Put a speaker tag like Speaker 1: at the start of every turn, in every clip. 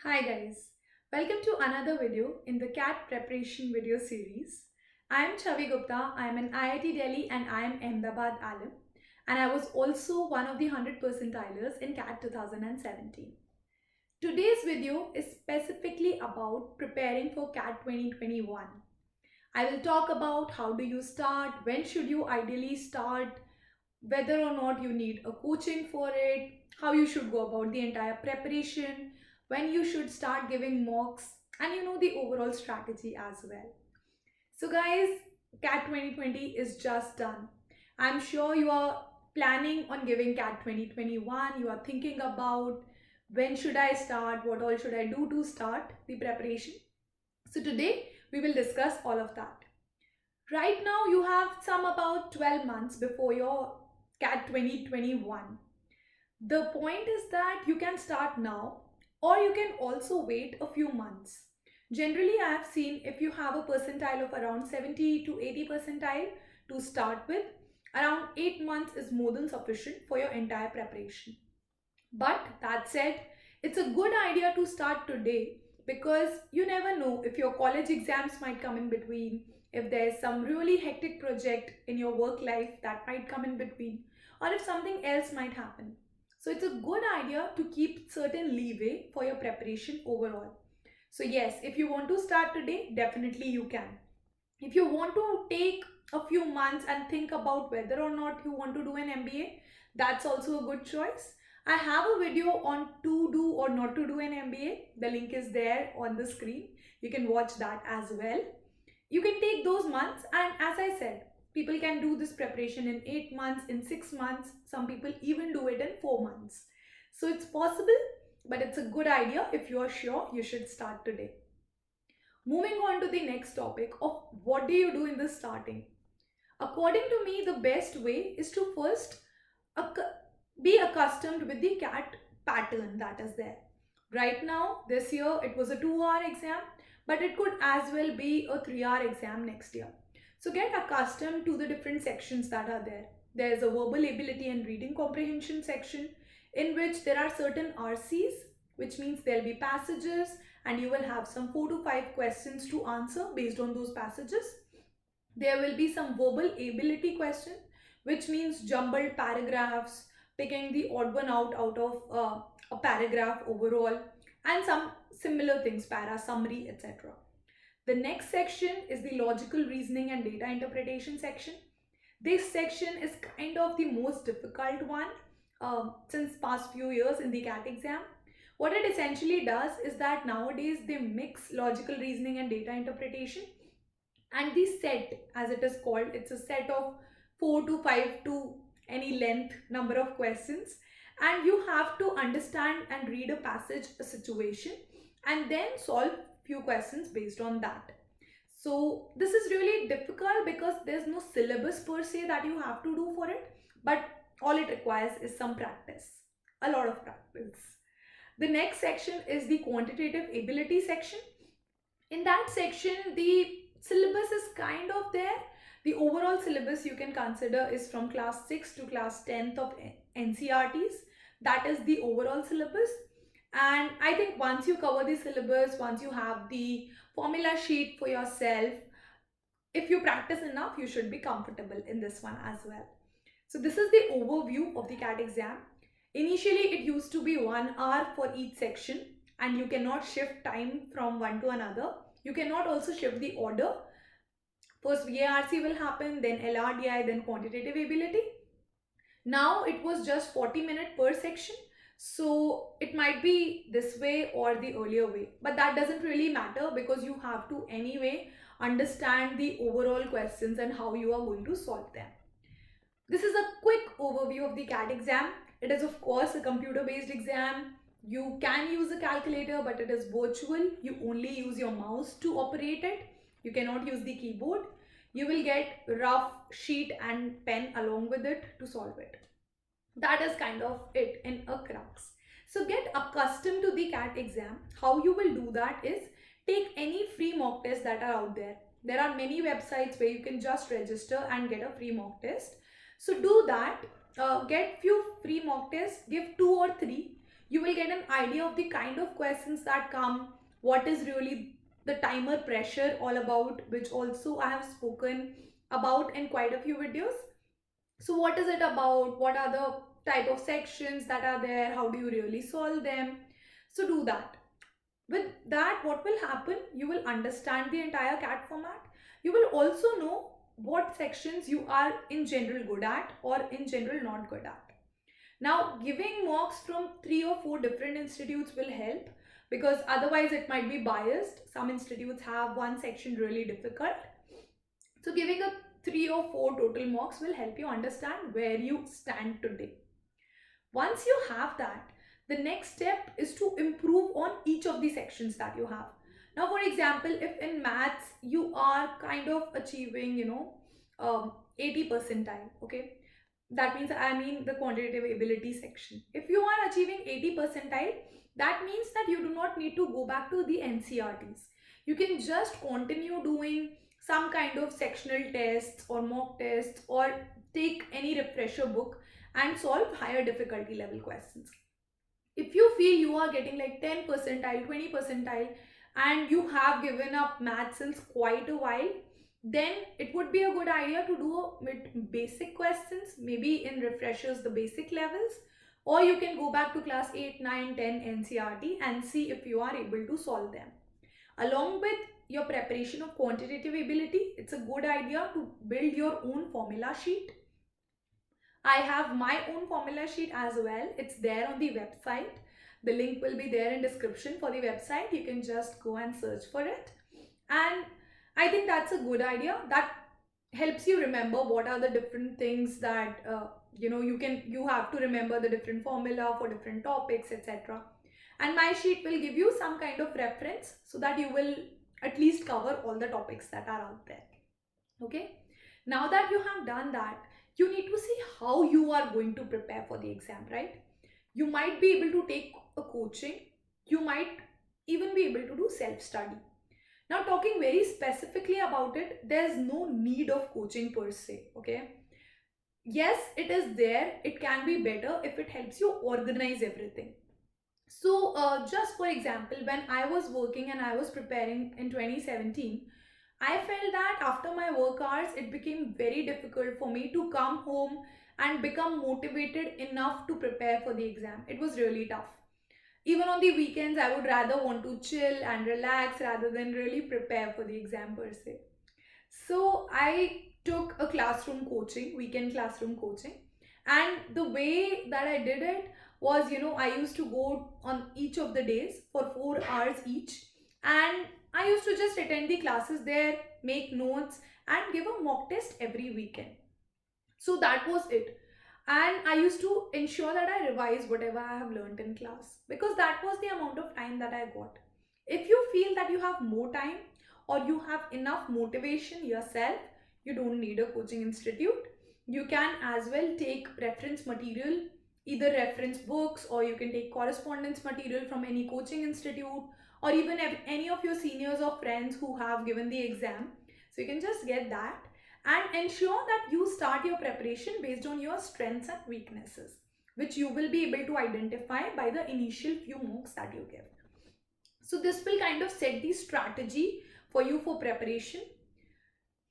Speaker 1: Hi guys, welcome to another video in the CAT preparation video series. I am Chavi Gupta, I am an IIT Delhi and I am Ahmedabad alum, and I was also one of the 100 percentilers in CAT 2017. Today's video is specifically about preparing for CAT 2021. I will talk about how do you start, when should you ideally start, whether or not you need a coaching for it, how you should go about the entire preparation, when you should start giving mocks, and the overall strategy as well. So, guys, CAT 2020 is just done. I'm sure you are planning on giving CAT 2021. You are thinking about when should I start, what all should I do to start the preparation. So, today we will discuss all of that. Right now, you have some about 12 months before your CAT 2021. The point is that you can start now or you can also wait a few months. Generally, I have seen if you have a percentile of around 70 to 80 percentile to start with, around 8 months is more than sufficient for your entire preparation. But that said, it's a good idea to start today because you never know if your college exams might come in between, if there's some really hectic project in your work life that might come in between, or if something else might happen. So it's a good idea to keep certain leeway for your preparation overall. So, yes, if you want to start today, definitely you can. If you want to take a few months and think about whether or not you want to do an MBA, that's also a good choice. I have a video on to do or not to do an MBA. The link is there on the screen. You can watch that as well. You can take those months, and as I said, people can do this preparation in 8 months, in 6 months. Some people even do it in 4 months. So it's possible, but it's a good idea if you are sure you should start today. Moving on to the next topic of what do you do in the starting. According to me, the best way is to first be accustomed with the CAT pattern that is there. Right now, this year, it was a 2-hour exam, but it could as well be a 3-hour exam next year. So get accustomed to the different sections that are there. There is a verbal ability and reading comprehension section in which there are certain RCs, which means there'll be passages and you will have some 4 to 5 questions to answer based on those passages. There will be some verbal ability question, which means jumbled paragraphs, picking the odd one out of a paragraph overall, and some similar things, para, summary, etc. The next section is the logical reasoning and data interpretation section. This section is kind of the most difficult one since past few years in the CAT exam. What it essentially does is that nowadays they mix logical reasoning and data interpretation, and the set, as it is called, it's a set of 4 to 5 to any length number of questions, and you have to understand and read a passage, a situation, and then solve few questions based on that. So this is really difficult because there's no syllabus per se that you have to do for it, but all it requires is some practice, a lot of practice. The next section is the quantitative ability section. In that section, the syllabus is kind of there. The overall syllabus you can consider is from class 6 to class 10th of NCRTs. That is the overall syllabus. And I think once you cover the syllabus, once you have the formula sheet for yourself, if you practice enough, you should be comfortable in this one as well. So this is the overview of the CAT exam. Initially, it used to be 1 hour for each section, and you cannot shift time from one to another. You cannot also shift the order. First VARC will happen, then LRDI, then quantitative ability. Now it was just 40 minutes per section. So it might be this way or the earlier way, but that doesn't really matter because you have to anyway understand the overall questions and how you are going to solve them. This is a quick overview of the CAT exam. It is of course a computer based exam. You can use a calculator, but it is virtual. You only use your mouse to operate it. You cannot use the keyboard. You will get rough sheet and pen along with it to solve it. That is kind of it in a crux. So get accustomed to the CAT exam. How you will do that is take any free mock tests that are out there. There are many websites where you can just register and get a free mock test. So do that. Get few free mock tests. Give 2 or 3. You will get an idea of the kind of questions that come, what is really the timer pressure all about, which also I have spoken about in quite a few videos. So what is it about? What are the type of sections that are there? How do you really solve them? So do that. With that, what will happen? You will understand the entire CAT format. You will also know what sections you are in general good at or in general not good at. Now, giving mocks from 3 or 4 different institutes will help, because otherwise it might be biased. Some institutes have one section really difficult. So giving a 3 or 4 total mocks will help you understand where you stand today. Once you have that, the next step is to improve on each of the sections that you have. Now, for example, if in maths you are kind of achieving, 80 percentile, okay, that means I mean the quantitative ability section. If you are achieving 80 percentile, that means that you do not need to go back to the NCRTs. You can just continue doing some kind of sectional tests or mock tests, or take any refresher book and solve higher difficulty level questions. If you feel you are getting like 10 percentile, 20 percentile, and you have given up math since quite a while, then it would be a good idea to do with basic questions, maybe in refreshers the basic levels, or you can go back to class 8, 9, 10 NCRT and see if you are able to solve them. Along with your preparation of quantitative ability, it's a good idea to build your own formula sheet. I have my own formula sheet as well. It's there on the website. The link will be there in description for the website. You can just go and search for it. And I think that's a good idea. That helps you remember what are the different things that you have to remember the different formula for different topics, etc. And my sheet will give you some kind of reference so that you will at least cover all the topics that are out there. Okay, now that you have done that, you need to see how you are going to prepare for the exam, right? You might be able to take a coaching, you might even be able to do self study. Now, talking very specifically about it, there's no need of coaching per se, okay? Yes, it is there, it can be better if it helps you organize everything. So, just for example, when I was working and I was preparing in 2017, I felt that after my work hours, it became very difficult for me to come home and become motivated enough to prepare for the exam. It was really tough. Even on the weekends, I would rather want to chill and relax rather than really prepare for the exam per se. So I took a classroom coaching, weekend classroom coaching. And the way that I did it was, I used to go on each of the days for 4 hours each. And I used to just attend the classes there, make notes, and give a mock test every weekend. So that was it. And I used to ensure that I revise whatever I have learned in class, because that was the amount of time that I got. If you feel that you have more time or you have enough motivation yourself, you don't need a coaching institute. You can as well take reference material, either reference books, or you can take correspondence material from any coaching institute, or even any of your seniors or friends who have given the exam. So you can just get that and ensure that you start your preparation based on your strengths and weaknesses, which you will be able to identify by the initial few mocks that you give. So this will kind of set the strategy for you for preparation.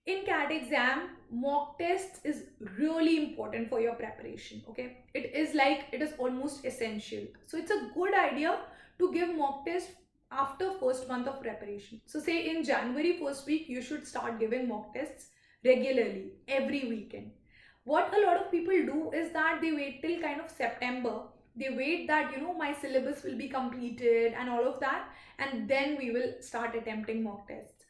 Speaker 1: In CAT exam, mock tests is really important for your preparation. Okay, it is almost essential. So it's a good idea to give mock test after first month of preparation. So say in January first week, you should start giving mock tests regularly every weekend. What a lot of people do is that they wait till kind of September. They wait that my syllabus will be completed and all of that, and then we will start attempting mock tests,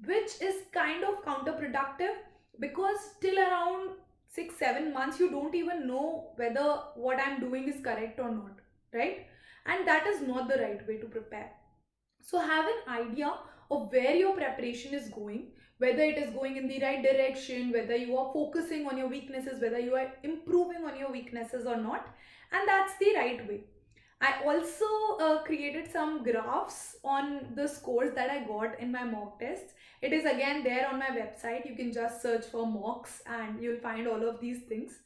Speaker 1: which is kind of counterproductive, because till around 6 7 months you don't even know whether what I'm doing is correct or not, right? And that is not the right way to prepare. So have an idea of where your preparation is going, whether it is going in the right direction, whether you are focusing on your weaknesses, whether you are improving on your weaknesses or not, and that's the right way. I also created some graphs on the scores that I got in my mock tests. It is again there on my website. You can just search for mocks and you'll find all of these things.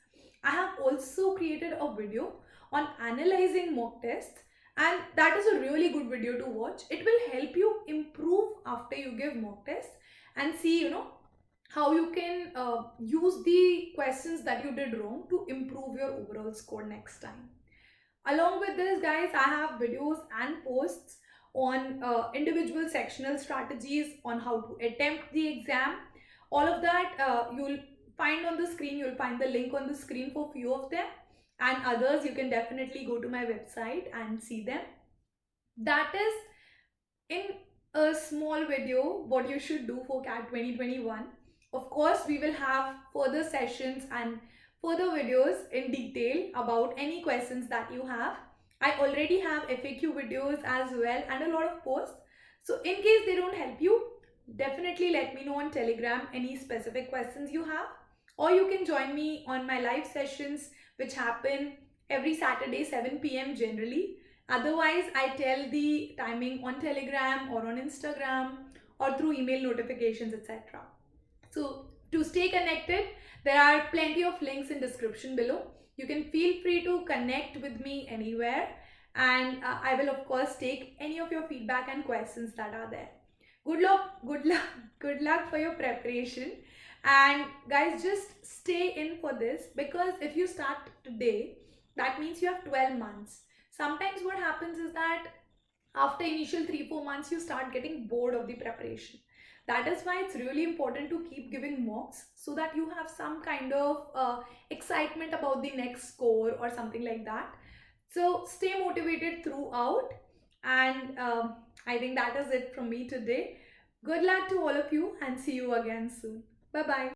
Speaker 1: I have also created a video on analyzing mock tests, and that is a really good video to watch. It will help you improve after you give mock tests and see, how you can use the questions that you did wrong to improve your overall score next time. Along with this, guys, I have videos and posts on individual sectional strategies on how to attempt the exam. All of that you'll find on the screen. You'll find the link on the screen for few of them, and others you can definitely go to my website and see them. That is in a small video what you should do for CAT 2021. Of course, we will have further sessions and further videos in detail about any questions that you have. I already have FAQ videos as well and a lot of posts. So in case they don't help you, definitely let me know on Telegram any specific questions you have. Or you can join me on my live sessions which happen every Saturday 7 p.m. generally. Otherwise, I tell the timing on Telegram or on Instagram or through email notifications, etc. So to stay connected, there are plenty of links in description below. You can feel free to connect with me anywhere, and I will of course take any of your feedback and questions that are there. Good luck, good luck, good luck for your preparation. And guys, just stay in for this, because if you start today, that means you have 12 months. Sometimes what happens is that after initial 3-4 months you start getting bored of the preparation. That is why it's really important to keep giving mocks, so that you have some kind of excitement about the next score or something like that. So stay motivated throughout, and I think that is it from me today. Good luck to all of you, and see you again soon. Bye bye.